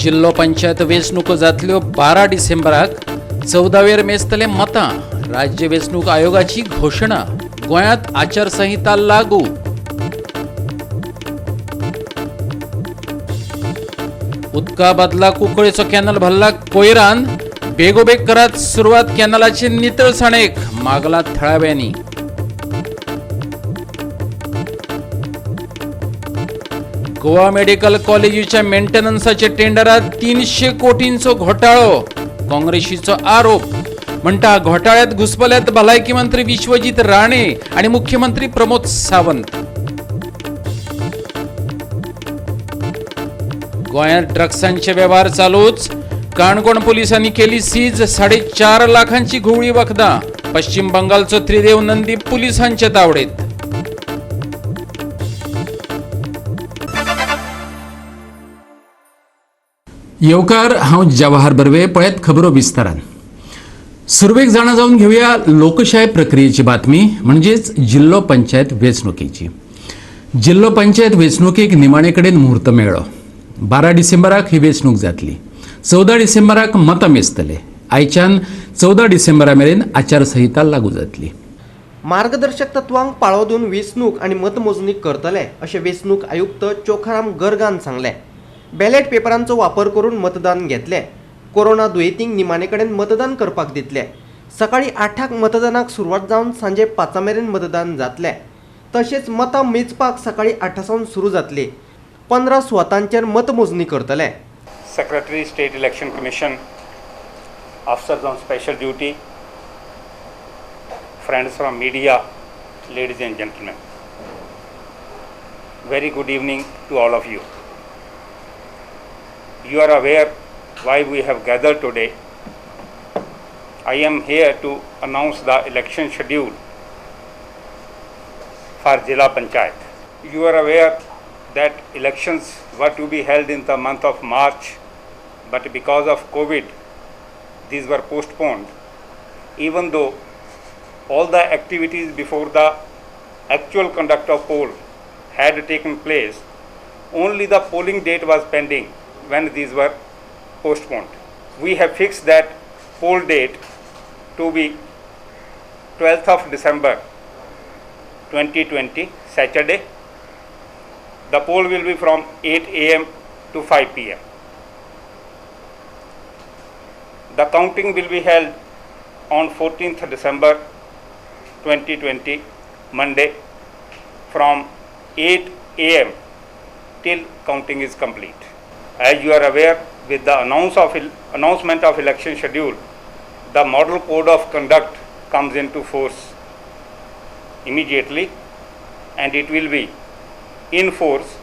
जिल्लो पंचायत वेंचणूक जातल्यो 12 डिसेंबराक 14 मेजतले मतां. राज्य वेंचणूक आयोगाची घोषणा. गोंयांत आचारसंहिता लागू. उदका बदला कुंकळेचो कॅनल भरला कोयरान. बेगोबेग करात सुरवात कॅनलाची नितळसाणेक. मागला थळाव्यांनी. गोवा मेडिकल कॉलेजीच्या मेंटेनन्साचे टेंडरात 300 कोटींचो घोटाळो. काँग्रेसीचो आरोप. म्हणटा घोटाळ्यात घुसपल्यात भलायकी मंत्री विश्वजीत राणे आणि मुख्यमंत्री प्रमोद सावंत. गोंयांत ड्रग्सांचे वेव्हार चालूच. काणकोण पोलिसांनी केली सीज. 4.5 लाखांची घुवळी वखदां. पश्चिम बंगालचो त्रिदेव नंदी पुलिसांचे तावडेत. येवकार, हांव जवाहर बर्वे. पळयत खबरो विस्तारान. सुरवेक जाणा जावन घेवया लोकशाय प्रक्रियेची बातमी, म्हणजेच जिल्लो पंचायत वेंचणुकेची. जिल्लो पंचायत वेंचणुकेक निमाणे कडेन मुहूर्त मेळ्ळो. 12 डिसेंबराक ही वेंचणूक जातली. 14 डिसेंबराक मतां मेजतले. आयच्यान 14 डिसेंबरा मेरेन आचारसंहिता लागू जातली. मार्गदर्शक तत्वांक पाळो दिवन वेंचणूक आनी मतमोजणी करतले अशें वेंचणूक आयुक्त चोखाराम गर्गान सांगलें. बॅलेट पेपरांचो वापर करून मतदान घेतले. कोरोना दुयेंतींक निमाणे कडेन मतदान करपाक दितले. सकाळी 8 मतदानाक सुरवात जावन सांजे 5 मेरेन मतदान जातले. तशेंच मतां मेजपाक सकाळी 8 सावन सुरू जातली. 15 सुवातांचेर मतमोजणी करतले. Secretary State Election Commission, officers on special duty, friends from media, ladies and gentlemen. Very good evening to all of you. You are aware why we have gathered today. I am here to announce the election schedule for Jilla Panchayat. You are aware that elections were to be held in the month of March, but because of COVID, these were postponed. Even though all the activities before the actual conduct of poll had taken place, only the polling date was pending when these were postponed. We have fixed that poll date to be 12th of December 2020, Saturday. The poll will be from 8 a.m. to 5 p.m. The counting will be held on 14th December 2020, Monday, from 8 a.m. till counting is complete. As you are aware, with the announcement of election schedule, the model code of conduct comes into force immediately, and it will be in force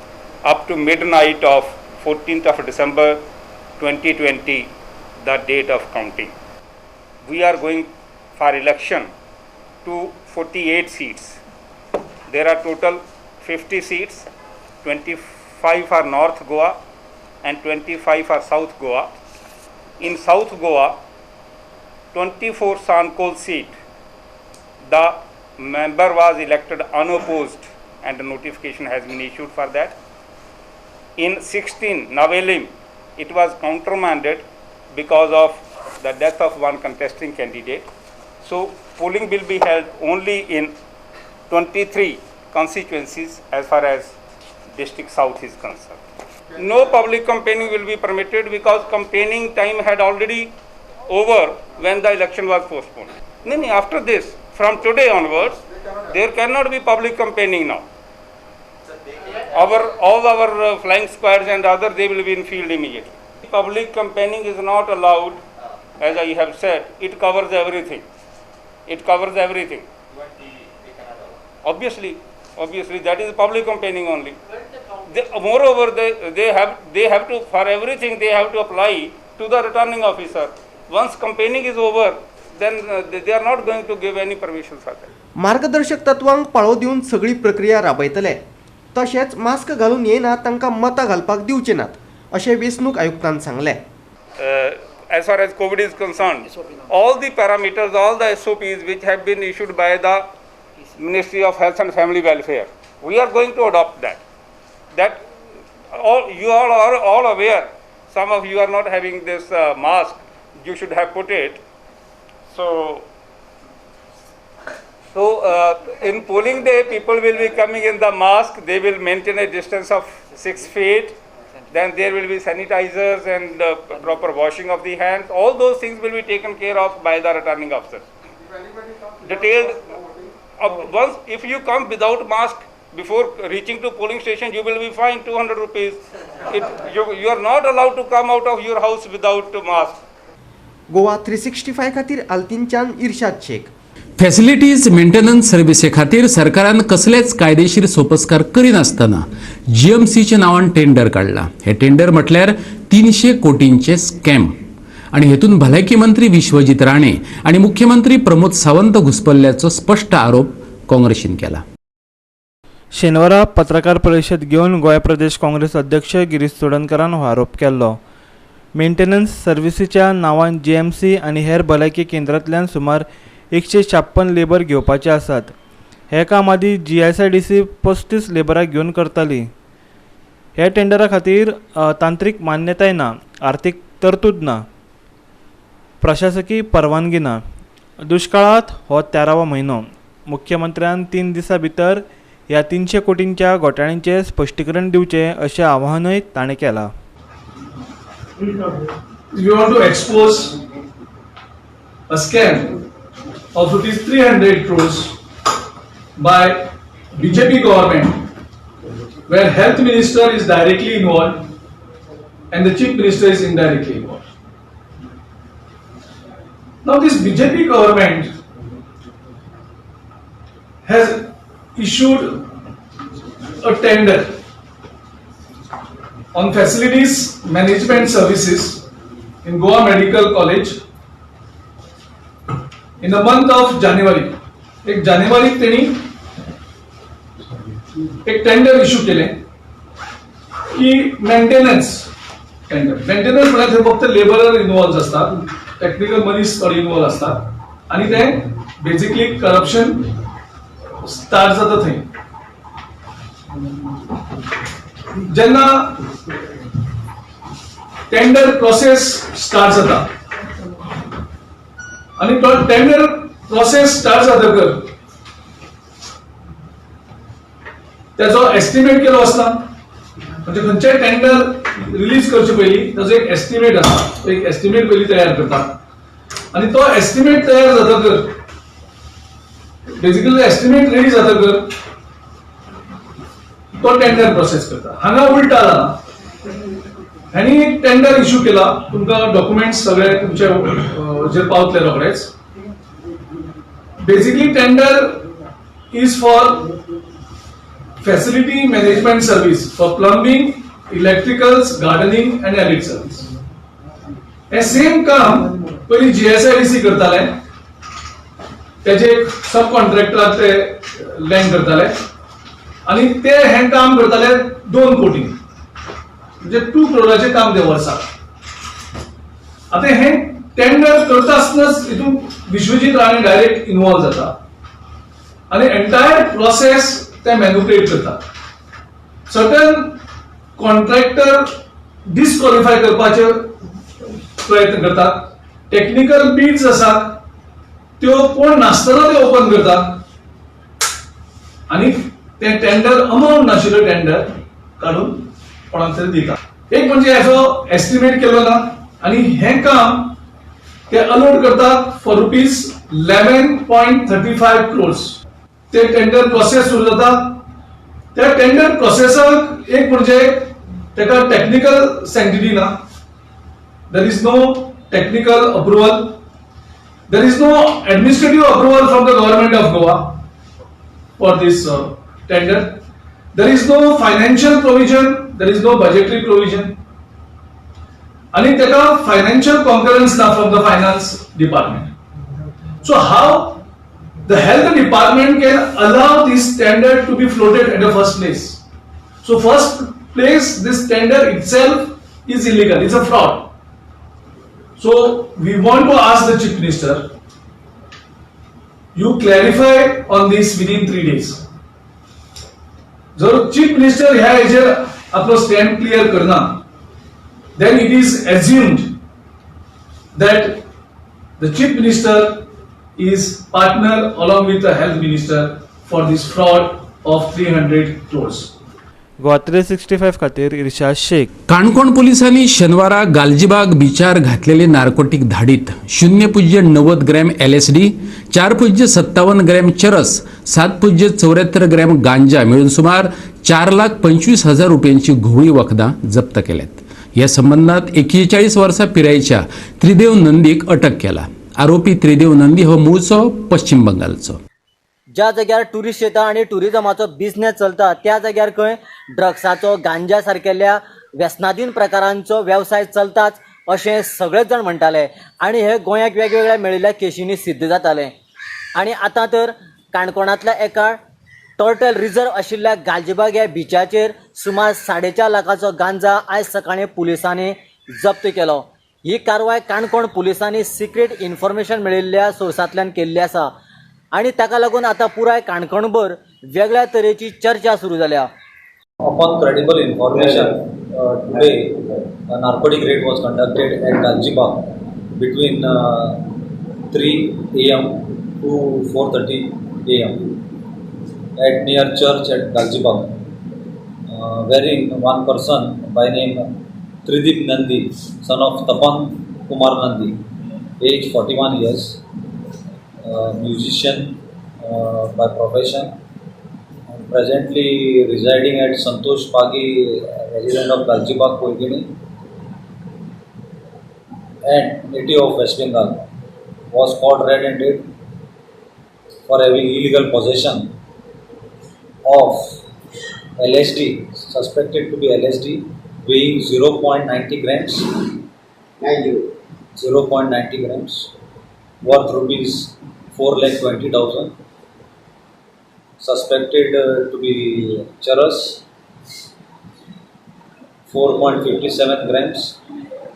up to midnight of 14th of December 2020, the date of counting. We are going for election to 48 seats. There are total 50 seats, 25 for North Goa and 25 for South Goa. In South Goa, 24 Sankol seat, the member was elected unopposed and a notification has been issued for that. In 16 Navelim, it was countermanded because of the death of one contesting candidate. So polling will be held only in 23 constituencies as far as District South is concerned. No public campaigning will be permitted because campaigning time had already over when the election was postponed. No, after this, from today onwards, there cannot be public campaigning now. All our flying squads and others, they will be in field immediately. Public campaigning is not allowed, as I have said. It covers everything. It covers everything. Obviously, that is public campaigning only. Moreover, they have to, for everything, they have to apply to the returning officer. Once campaigning is over, then they are not going to give any permission for that. मार्गदर्शक तत्वांक पाळो दिवन सगळी प्रक्रिया राबयतले. तशेंच mask घालून येना तांकां मतां घालपाक दिवचे नात अशें वेंचणूक आयुक्तान सांगलें. As far as COVID is concerned, all the parameters, all the SOPs which have been issued by the Ministry of Health and Family Welfare, we are going to adopt that. You all are all aware some of you are not having this mask, you should have put it. So in polling day, people will be coming in the mask. They will maintain a distance of 6 feet. Then there will be sanitizers and proper washing of the hands. All those things will be taken care of by the returning officer. Detailed. Once, if you come without mask before reaching to polling station, you will be fined 200 rupees. You are not allowed to come out of your house without mask. Goa 365 खातीर आल्तीनच्यान इर्शाद Shaikh. Facilities maintenance सर्व्हिसे खातीर सरकारान कसलेच कायदेशीर सोपस्कार करिनासतना जीएमसीच्या नांवान tender काढला. हे टेंडर म्हटल्यार 300 कोटींचे स्कॅम आणि हेतून भलायकी मंत्री विश्वजीत राणे आणि मुख्यमंत्री प्रमोद सावंत घुसपल्ल्याचो स्पष्ट आरोप काँग्रेसीन केला. शेनवारा पत्रकार परिशद घेवन गोंय प्रदेश काँग्रेस अध्यक्ष गिरीश चोडणकरान हो आरोप केल्लो. मेंटेनन्स सर्व्हिसीच्या नांवान जीएमसी आनी हेर भलायकी केंद्रांतल्यान सुमार 156 लेबर घेवपाचे आसात. हे काम आदी GSIDC 35 लेबराक घेवन करताली. ह्या टेंडरा खातीर तांत्रीक मान्यताय ना, आर्थीक तरतूद ना, प्रशासकी परवानगी ना. दुष्काळांत हो 13वा म्हयनो. मुख्यमंत्र्यान 3 दिसां भितर ह्या 300 कोटींच्या घोटाळ्यांचें स्पश्टीकरण दिवचें अशें आवाहनूय ताणें केलां. We want to expose a scam of rupees 300 crores by BJP government, where health minister is directly involved and the chief minister is indirectly involved. Now this BJP government has issued a tender on facilities management services in Goa Medical College in the month of January. एक जानेवारीत त्यांनी एक tender issue केले की maintenance म्हणजे फक्त labourer involve असतात, technical मनीस थोडे इन्वॉल्व असतात आणि ते बेसिकली करप्शन स्टार्ट जाता थंय. जेन्ना टेंडर प्रोसेस स्टार्ट जाता आणि तो टेंडर प्रोसेस स्टार्ट जातकर त्याचो एस्टिमेट केलो आसता. म्हणजे खंयचेय टेंडर रिलीज करचे पयलीं ताचो एक एस्टिमेट आसता. एक एस्टिमेट पयलीं तयार करतात आणि तो एस्टिमेट तयार जातकर बेसिकली एस्टिमेट रेडी जातकर तो टेंडर प्रोसेस करता. हांगा उलटा जाता. ह्यांनी टेंडर इश्यू केला, तुमकां डॉक्युमेंट्स सगळे तुमचे जे पावतले रोखडेच. Basically tender is for facility management service for plumbing, electricals, gardening and edit service. हे सेम काम पयलीं GSIDC करताले. त्याचे सब कॉन्ट्रॅक्टराक ते लँड करताले आणि ते हे काम करताले 2 कोटी, म्हणजे 2 करोडाचे काम ते वर्साक. आता हे टेंडर करता आसतनाच हितून विश्वजीत राणे डायरेक्ट इन्वॉल्व जाता आणि एंटायर प्रोसेस ते मॅन्युप्युलेट करता. सर्टन कॉन्ट्रॅक्टर डिस्क्वॉलिफाय करपाचे प्रयत्न करतात. टेक्निकल बिड्स आसात त्यो कोण नासतना ते ओपन करतात आणि ते टेंडर अमाउंट नाशिल्लो टेंडर काढून कोणाक तरी दिता. एक म्हणजे हेचो एस्टिमेट केलो ना आणि हे काम ते अलॉट करतात फॉर रुपीज 11.35 crores. ते टेंडर प्रोसेस सुरू जाता. त्या टेंडर प्रोसेसाक एक म्हणजे तेका टेक्निकल सँक्टिटी ना. There is no technical approval. There is no administrative approval from the government of Goa for this tender. There is no financial provision, there is no budgetary provision, and it takes financial concurrence now from the finance department. So how the health department can allow this tender to be floated at the first place? So first place, this tender itself is illegal, it's a fraud. So we want to ask the Chief Minister, you clarify on this within 3 days. जर chief minister ह्या हेजेर आपलो stand clear करना then it is assumed that the Chief Minister is partner along with the Health Minister for this fraud of 300 crores. Goa 365 खातीर रिशाद शेख. काणकोण पोलिसांनी शेनवारा गालजीबाग बिचार घातलेले नार्कोटीक धाडीत 0.90 ग्रॅम LSD, 4.57 ग्रॅम चरस, 7.74 ग्रॅम गांजा मिळून सुमार 4,25,000 रुपयांची घोळी वखदां जप्त केल्यात. या संबंधात 41 वर्सां पिरायेच्या त्रिदेव नंदीक अटक केला. आरोपी त्रिदेव नंदी हो मूळचो पश्चिम बंगालचो. ज्या जाग्यार टुरिस्ट येता आणि टुरिजमाचो बिझनेस चलता त्या जाग्यार खंय ड्रग्साचो गांजा सारकेल्या व्यसनाधीन प्रकारांचो वेवसाय चलताच अशें सगळेच जाण म्हणटाले आणि हे गोंयाक वेगवेगळ्या मेळिल्ल्या केशींनी सिद्ध जातालें. आणि आतां तर काणकोणांतल्या एका टर्टल रिजर्व आशिल्ल्या गालजीबाग ह्या बिचाचेर सुमार 4.5 लाखाचो गांजा आयज सकाळीं पुलिसांनी जप्त केलो. ही कारवाय काणकोण पुलिसांनी सिक्रेट इन्फॉर्मेशन मेळिल्ल्या सोर्सांतल्यान केल्ली आसा आणि ताका लागून आता पुराय काणकोणभर वेगळ्या तरेची चर्चा सुरू जाल्या. Upon credible information, today a narcotic raid was conducted at Galjibagh between 3 a.m. to 4:30 a.m. at near church at Galjibagh, wherein one person by name Tridip Nandi, son of Tapan Kumar Nandi, age 41 years, musician by profession, presently residing at Santosh Pagi, resident of Galjibagh, Kolgini, and native of West Bengal, was caught red-handed for having illegal possession of LSD, suspected to be LSD, weighing 0.90 grams, 0.90 grams, worth rupees 4,20,000, suspected to be charas, 4.57 grams,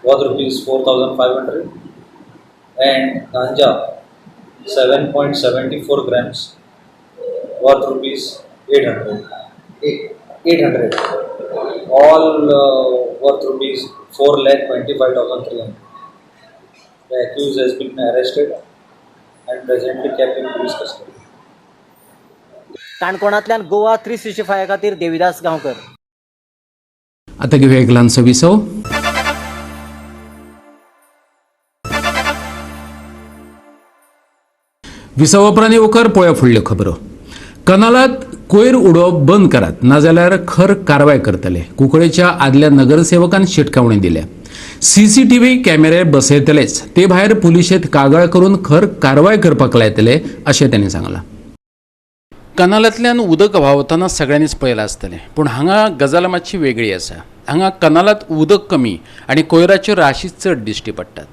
worth rupees 4,500, and ganja, 7.74 grams, worth rupees 800. All worth rupees 4,25,300. The accused has been arrested and presently kept in police custody. काणकोणांतल्यान Goa 365 खातीर देविदास गांवकर. आता घेऊया एक ल्हानसो विसव. विसव उपरांत उपकार पळोवया फुडल्यो खबरो. कनालात कोयर उडोवप बंद करात नाजाल्यार खर कारवाय करतले. कुंकळेच्या आदल्या नगरसेवकान शिटकावणी दिल्या. CCTV कॅमेरे बसयतलेच, ते भायर पुलिशेंत कागाळ करून खर कारवाय करपाक लायतले अशें तांणी सांगलां. कनालांतल्यान उदक व्हांवतना सगळ्यांनीच पळयलां आसतलें, पूण हांगा गजाल मातशी वेगळी आसा. हांगा कनालांत उदक कमी आनी कोयराच्यो राशी चड दिश्टी पडटात.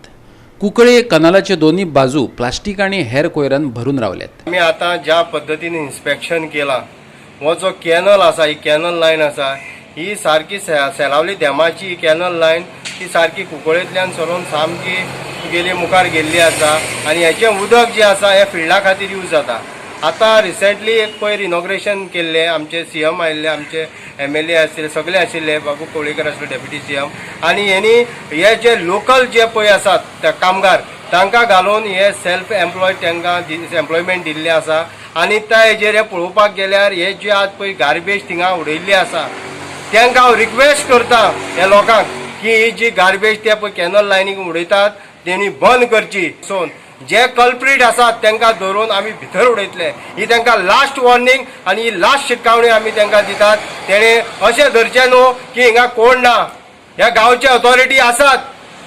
कुंकळे कनालाचे दोन्ही बाजू प्लास्टीक आणि हेर कोयरान भरून रावल्यात. आम्ही आता ज्या पद्धतीने इन्स्पेक्शन केला, हो जो कॅनल आसा, ही कॅनल लायन आसा, ही सारकी सेलावली डॅमाची ही कॅनल लायन ही सारकी कुंकळेंतल्यान सरून सामकी गेली मुखार गेल्ली आसा आनी हेचें उदक जें आसा हें फिल्डा खातीर यूज जाता. आतां रिसेंटली एक पयर इनॉग्रेशन केल्लें, आमचे CM आयिल्ले, आमचे MLA आशिल्ले, सगळे आशिल्ले, बाबू कवळेकर आशिल्ले डेप्युटी CM, आनी हेणी हे जे लोकल जे पळय आसात ते कामगार तांकां घालून हे सेल्फ एम्प्लॉयड तांकां एम्प्लॉयमेंट दिल्लें आसा. आनी त्या हेजेर हे पळोवपाक गेल्यार हे जे आज पळय गार्बेज थिंगा उडयल्ली आसा तांकां हांव रिक्वेस्ट करता ह्या लोकांक की ही जी गार्बेज ते पळय कॅनल लायनीक उडयतात तेणी बंद करची. सोन जे कल्प्रीट आसात तांकां धरून आमी भितर उडयतले. ही तांकां लास्ट वॉर्निंग आनी ही लास्ट शिटकावणी आमी तांकां दितात. तेणे अशें धरचें न्हू की हिंगा कोण ना. ह्या गांवचे ऑथॉरिटी आसात,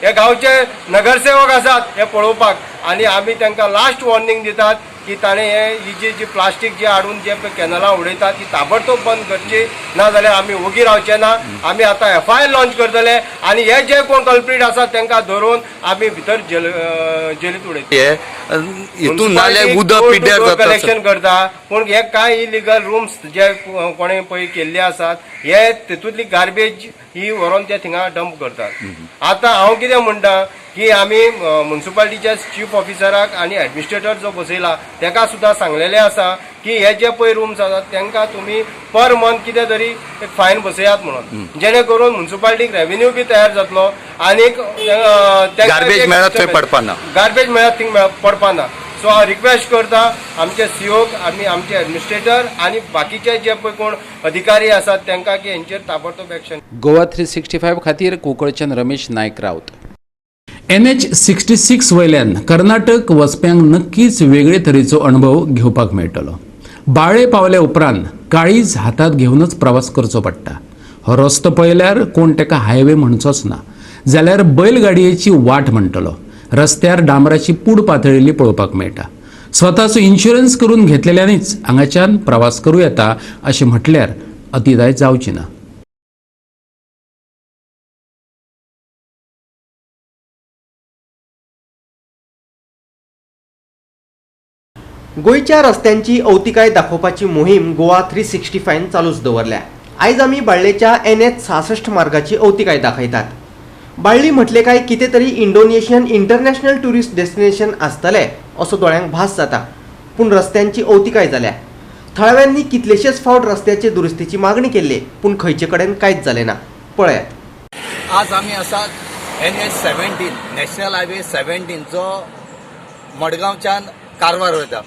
हे गांवचे नगरसेवक आसात हे पळोवपाक, आनी आमी तांकां लास्ट वॉर्निंग दितात की ताणें ही जी प्लास्टीक जे हाडून जे कॅनलां उडयतात ती ताबडतोब बंद करची, ना जाल्यार आमी ओगी रावचे ना. आमी आतां FIR लॉन्च करतले आनी हे जे कोण कल्प्रीट आसात तांकां धरून आमी भितर जेलींत उडयतले. कलेक्शन करता, पूण हे कांय इलिगल रूम्स जे कोणें पळय केल्ले आसात हे तेतूंतली गार्बेज ही व्हरून ते थिंगा डंप करतात। आतां हांव कितें म्हणटा की आमी म्युनिसिपालिटीच्या चीफ ऑफिसराक आनी एडमिनिस्ट्रेटर जो बसयला ताका सुद्दां सांगलेलें आसा की हे जे पळय रूम्स आसात तांकां तुमी पर मंथ कितें तरी एक फायन बसयात म्हणून, जेणे करून म्युनिसिपालिटीक रेव्हेन्यू बी तयार जातलो आनीक गार्बेज मेळत थंय पडपाना, गार्बेज मेळत थिंग पडपाना। सो हांव रिक्वेस्ट करता आमचे सीओक आमी आमचे एडमिनिस्ट्रेटर आनी बाकीचे जे पळय कोण अधिकारी आसात तांकां की हेंचेर ताबडतोब एक्शन। गोवा 365 खातीर कोंकणच्यान रमेश नायक रावत। NH66 वयल्यान कर्नाटक वचप्यांक नक्कीच वेगळे तरेचो अणभव घेवपाक मेळटलो। बाळे पावले उपरांत काळीज हातांत घेवनच प्रवास करचो पडटा। हो रस्तो पळयल्यार कोण ताका हायवे म्हणचोच ना, जाल्यार बैलगाडयेची वाट म्हणटलो। रस्त्यार डांबराची पूड पातळिल्ली पळोवपाक मेळटा। स्वताचो इन्शुरन्स करून घेतलेल्यांनीच हांगाच्यान प्रवास करूं येता अशें म्हटल्यार अतिदाय जावची ना। गोंयच्या रस्त्यांची अवतिकाय दाखोवपाची मोहीम गोवा 365 चालूच दवरल्या। आयज आमी बाळ्ळेच्या NH66 मार्गाची अवतिकाय दाखयतात। बाळ्ळी म्हटले काय कितें तरी इंडोनेशियन इंटरनॅशनल टुरिस्ट डेस्टिनेशन आसतले असो दोळ्यांक भास जाता, पूण रस्त्यांची अवतिकाय जाल्या। थळाव्यांनी कितलेशेच फावट रस्त्याचे दुरुस्तीची मागणी केल्ली, पूण खंयचे कडेन कांयच जालें ना। पळयात। आज आमी आसात NH17 नॅशनल हायवे 17 जो मडगांवच्यान कारवार वयता।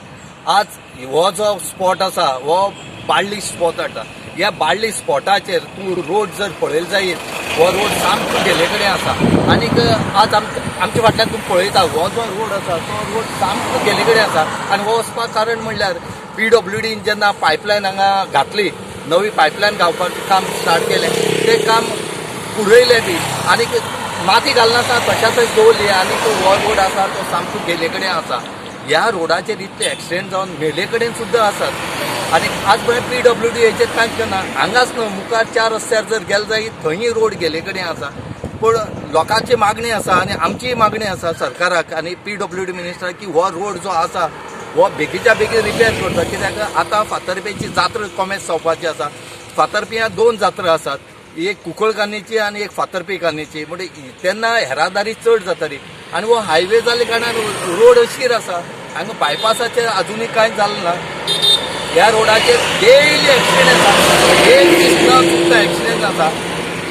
आज हो जो स्पॉट आसा हो बाळ्ळी स्पॉट आसा। ह्या बाळ्ळी स्पॉटाचेर तूं रोड जर पळयलो जायत हो रोड सामको गेले कडेन आसा आनीक आज आमच्या फाटल्यान तूं पळयता हो जो रोड आसा तो रोड सामको गेले कडेन आसा। आनी हो वचपाक कारण म्हणल्यार PWDन जेन्ना पायपलायन हांगा घातली, नवी पायपलायन घालपाचें काम स्टार्ट केलें, तें काम पुरयलें बी आनीक माती घालनाका तशा थंय दवरली आनीक हो रोड आसा तो सामको गेले कडेन आसा। ह्या रोडाचेर इतले एक्सिडेंट जावन मेले कडेन सुद्दां आसात आनी आज पळय PWD हेचेर कांयच करना। हांगाच न्हू मुखार 4 रस्त्यार जर गेले जायत थंयय रोड गेले कडेन आसा। पूण लोकांची मागणी आसा आनी आमचीय मागणी आसा सरकाराक आनी PWD मिनिस्टराक की हो रोड जो आसा हो बेगीच्या बेगीन रिपेर करता, कित्याक आतां फातर्पेची जात्रा कोमेस जावपाची आसा। फातर्प्यां 2 जात्रा आसात, एक कुंकळकान्नीची आनी एक फातर्पेकान्नीची, म्हणजे तेन्ना येरादारी चड जाताली आनी हो हायवे जाल्ले कारणान रोड अशीर आसा। हांगा बायपासाचेर अजुनूय कांय जालें ना। ह्या रोडाचेर डेली एक्सिडेंट जाता, एक दीस न चुकता एक्सिडेंट जाता।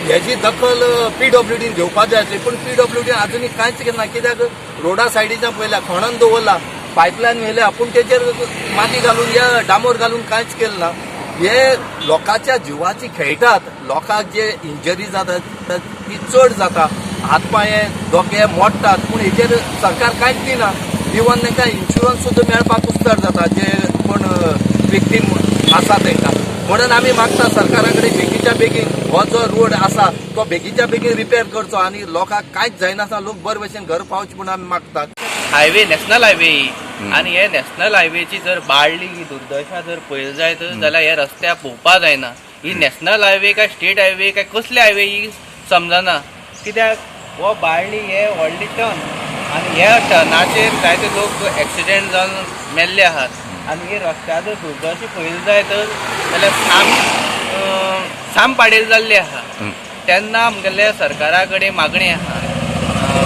हेची दखल PWDन घेवपाक जाय आसली, पूण PWDन अजुनूय कांयच केलें ना। कित्याक रोडा सायडीच्यान पळयल्या खणून दवरला, पायपलायन व्हेल्या, पूण तेचेर माती घालून या डांबोर घालून कांयच केलें ना। हे लोकांच्या जिवाची खेळटात, लोकांक जे इंजरी जातात ती चड जाता, हातपांये दोके मोडटात, पूण हेचेर सरकार कांयच दिना। इवन तांकां इन्शुरन्स सुद्दां मेळपाक कुस्तार जाता जे कोण विक्टीम आसा तांकां। म्हणून आमी मागता सरकारा कडेन बेगीच्या बेगीन हो जो रोड आसा तो बेगीच्या बेगीन रिपेर करचो आनी लोकांक कांयच जायनासतना लोक बरे भशेन घर पावचे म्हणून आमी मागतात। हायवे नॅशनल हायवे आनी हे नॅशनल हायवेची जर बाळ्ळी ही दुर्दशा जर पळयली जायत जाल्यार हे रस्त्यार पोवपा जायना। ही नॅशनल हायवे काय स्टेट हायवे काय कसले हायवे ही समजना, कित्याक हो बाळ्ळी हे व्हडली टर्न आनी ह्या टर्नाचेर जायते लोक एक्सिडेंट जावन मेल्ले आहात आनी हे रस्त्याचो दुर्दशा पळयली जायत जाल्यार साम पाडेल जाल्ली आहा। तेन्ना आमगेल्या सरकारा कडेन मागणी आहा,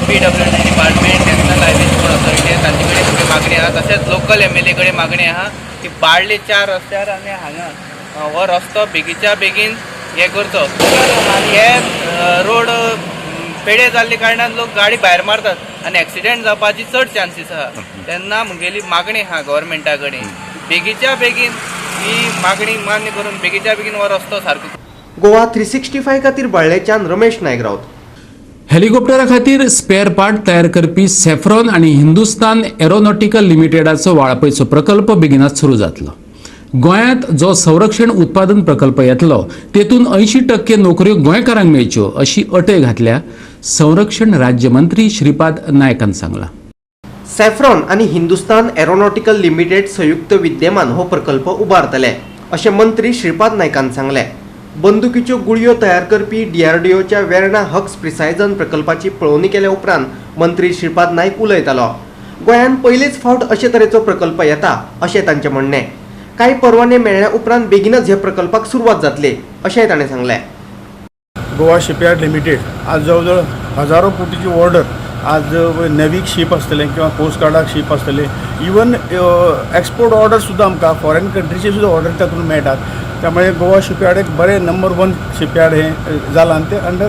PWD डिपार्टमेंट, नॅशनल हायवेची कोण ऑथॉरिटी आसा तांचे कडेन सगळी मागणी आहा, तशेंच लोकल MLA कडेन मागणी आहा की बाळ्ळी 4 रस्त्यार आनी हांगा हो रस्तो बेगीच्या बेगीन हे करचो। आनी हे रोड पेडे जाल्ले कारणान लोक गाडी भायर मारतात आनी एक्सिडेंट जावपाची चड चान्सीस आहा। तेन्ना म्हगेली मागणी आहा गव्हर्मेंटा कडेन बेगीच्या बेगीन ही मागणी मान्य करून बेगीच्या बेगीन हो रस्तो सारको। गोवा 365 खातीर बाळ्ळेच्यान रमेश नायक रावत। हेलिकॉप्टरा खातीर स्पेअर पार्ट तयार करपी सॅफ्रॉन आणि हिंदुस्तान एरोनॉटिकल लिमिटेडाचो वाळपयचो प्रकल्प बेगीनच सुरू जातलो। गोंयांत जो संरक्षण उत्पादन प्रकल्प येतलो तेतून 80% नोकऱ्यो गोंयकारांक मेळच्यो अशी अटय घातल्या संरक्षण राज्यमंत्री श्रीपाद नायकान सांगला। सॅफ्रॉन आणि हिंदुस्तान एरोनॉटिकल लिमिटेड संयुक्त विद्यमान हो प्रकल्प उबारतले अशें मंत्री श्रीपाद नायकान सांगले। बंदुकीच्यो गुळयो तयार करपी DRDOच्या वेर्णा हक्स प्रिसायझन प्रकल्पाची पळोवणी केल्या उपरांत मंत्री श्रीपाद नायक उलयतालो। गोंयांत पयलेच फावट अशे तरेचो प्रकल्प येता अशें तांचें म्हणणें। कांय परवाने मेळ्ळ्या उपरांत बेगीनच ह्या प्रकल्पाक सुरवात जातली अशेंय ताणें सांगलें। गोवा शिपयार्ड लिमिटेड आज जवळजवळ हजारो कोटीची ऑर्डर आज नेवीक शीप आसतले किंवा कोस्ट गार्डाक शीप आसतले इवन एक्सपोर्ट ऑर्डर सुद्दां आमकां फॉरेन कंट्रीची सुद्दां ऑर्डर तातूंत मेळटात. त्यामुळे गोवा शिपयार्ड एक बरें नंबर 1 शिपयार्ड हें जालां आनी तें अंडर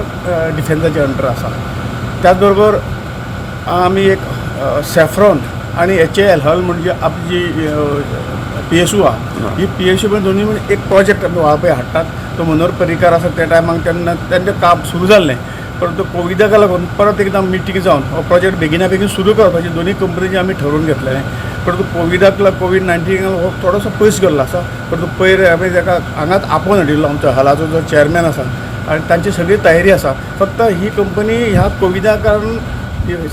डिफेन्साचे अंडर आसा. त्याच बरोबर आमी एक सॅफ्रॉन आणि HAL हल म्हणजे आपली जी PSU आहा ही PSU पण दोन्ही मिळून एक प्रोजेक्ट आमी वाळपय हाडटात. तो मनोहर पर्रीकार आसा त्या टायमाक तेन्ना तेंचें काम सुरू जाल्लें, परंतु कोविडाक लागून परत एकदां मिटींग जावन हो प्रोजेक्ट बेगिना बेगीन सुरू करपाचें दोन्ही कंपनीचें आमी ठरोवन घेतलेलें. परंतु कोविड-19 हो थोडोसो पयस गेल्लो आसा. परंतु पयर आमी ताका हांगाच आपोवन हाडिल्लो आमचो हलाचो जो चेअरमॅन आसा आनी तांची सगळी तयारी आसा. फक्त ही कंपनी ह्या कोविडा कारण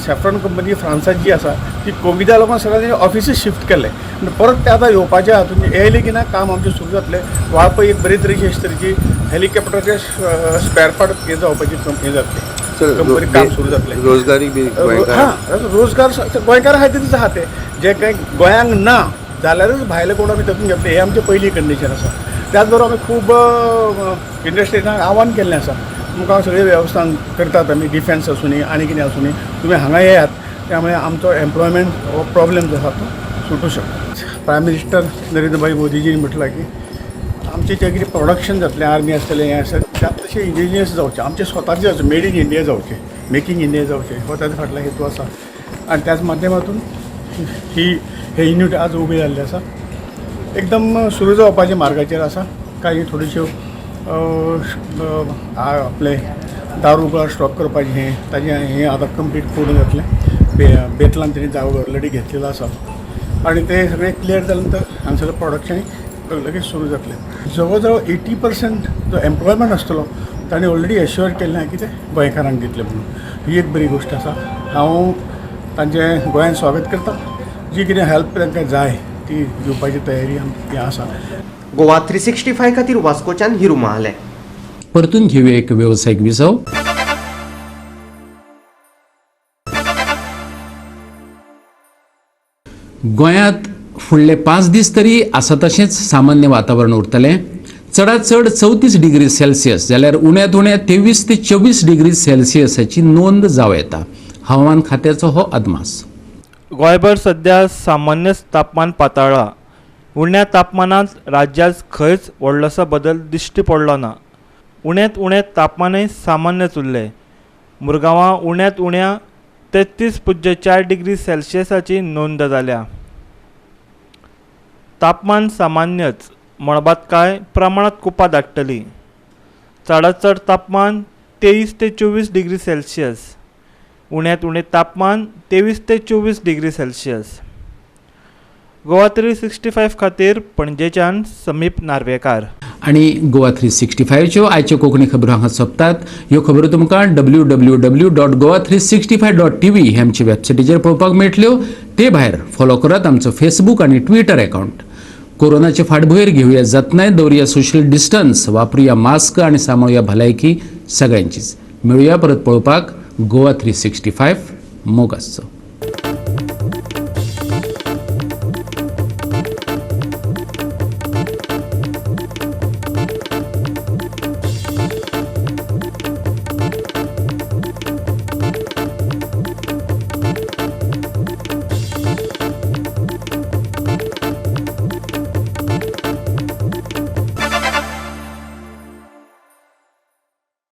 सॅफ्रॉन कंपनी फ्रांसाची आसा ती कोविडा लागून सगळ्यांनी ऑफिसीस शिफ्ट केले आनी परत ते आतां येवपाचे हातून येयले की ना काम आमचें सुरू जातलें. वाळपय एक बरे तरेची अशे तरेची हेलिकॉप्टराचे स्पेअर पार्ट हे जावपाची कंपनी जातली. कंपनी काम सुरू जातलें. रोजगारी बी रोजगार गोंयकार खातीरच आहा ते जे कांय गोंयांक ना जाल्यारच भायले कोण आमी तातूंत घेतले. हे आमचें पयली कंडिशन आसा. त्याच बरोबर आमी खूब इंडस्ट्रीजांक आव्हान केल्लें आसा. तुमकां सगळी वेवस्था करतात आमी डिफेन्स आसूं आनी कितें आसूं तुमी हांगा येयात त्यामुळे आमचो एम्प्लॉयमेंट हो प्रॉब्लेम जो आसा तो सुटू शकता. प्रायम मिनिस्टर नरेंद्र भाई मोदीजीन म्हटलां की आमचें जें कितें प्रोडक्शन जातलें आर्मी आसतलें हें आसत त्यात तशें इंडिजिनियस जावचें आमचें स्वताचें जावचें मेड इन इंडिया जावचें मेकिंग इंडिया जावचें हो ताच्या फाटलो हेतू आसा. आनी त्याच माध्यमातून हे युनिट आज उबे जाल्ले आसा. एकदम सुरू जावपाच्या मार्गाचेर आसा. काही थोड्योश्यो आपले दारूगळ स्टॉक करपाचें हें ताजें हें आतां कंप्लीट पूर्ण जातलें. बेतलान तेणी जागो ऑलरेडी घेतलेलो आसा आनी तें सगळें क्लियर जालें नंतर हांगसरलें प्रोडक्शन लगेच सुरू जातलें. जवळ जवळ 80% जो एम्प्लॉयमेंट आसतलो ताणें ऑलरेडी एश्युअर केल्लें की तें गोंयकारांक दितलें म्हणून. ही एक बरी गोश्ट आसा. हांव तांचें गोंयांत स्वागत करता. जी कितें हेल्प तांकां जाय ती दिवपाची तयारी आमची आसा. गोवा 365 खातीर वास्कोच्यान हिरू महाले. परतून घेऊया एक व्यावसायिक विसव. गोंयांत फुडले 5 दीस तरी आसा तशेंच सामान्य वातावरण उरतलें. चडांत चड 34 डिग्री सेल्सियस जाल्यार उण्यांत उणें 23 ते 24 डिग्री सेल्सियसाची नोंद जावं येता. हवामान खात्याचो हो अदमास. गोंयभर सध्या सामान्य तापमान पातळ्ळां. उण्या तापमानांत राज्यात खंयच व्हडलोसो बदल दिश्टी पडलो ना. उण्यांत उणें तापमानय सामान्यच उरलें. मुरगांवां उण्यांत उण्या 33.4 डिग्री सेल्सियसाची नोंद जाल्या. तापमान सामान्यच म्हणबात काय प्रमाणात कुपां धाडटली. चडांत चड तापमान 23 ते 24 डिग्री सेल्सियस. उण्यांत उणें तापमान 23 ते 24 डिग्री सेल्सियस. गोवा 365 खातीर पणजेच्यान समीप नार्वेकार. आणि गोवा 365च्यो आयच्यो कोंकणी खबरो हांगा सोंपतात. ह्यो खबरो तुमकां www.goa365.tv हे आमचे वेबसायटीचेर पळोवपाक मेळटल्यो. ते भायर फॉलो करात आमचो फेसबूक आणि ट्विटर अकाउंट. कोरोनाचे फाटभुंयेर घेवया जतनाय, दवरया सोशल डिस्टन्स, वापरुया मास्क आणि सांबाळुया भलायकी सगळ्यांचीच. मेळुया परत पळोवपाक गोवा 365 मोग आसचो.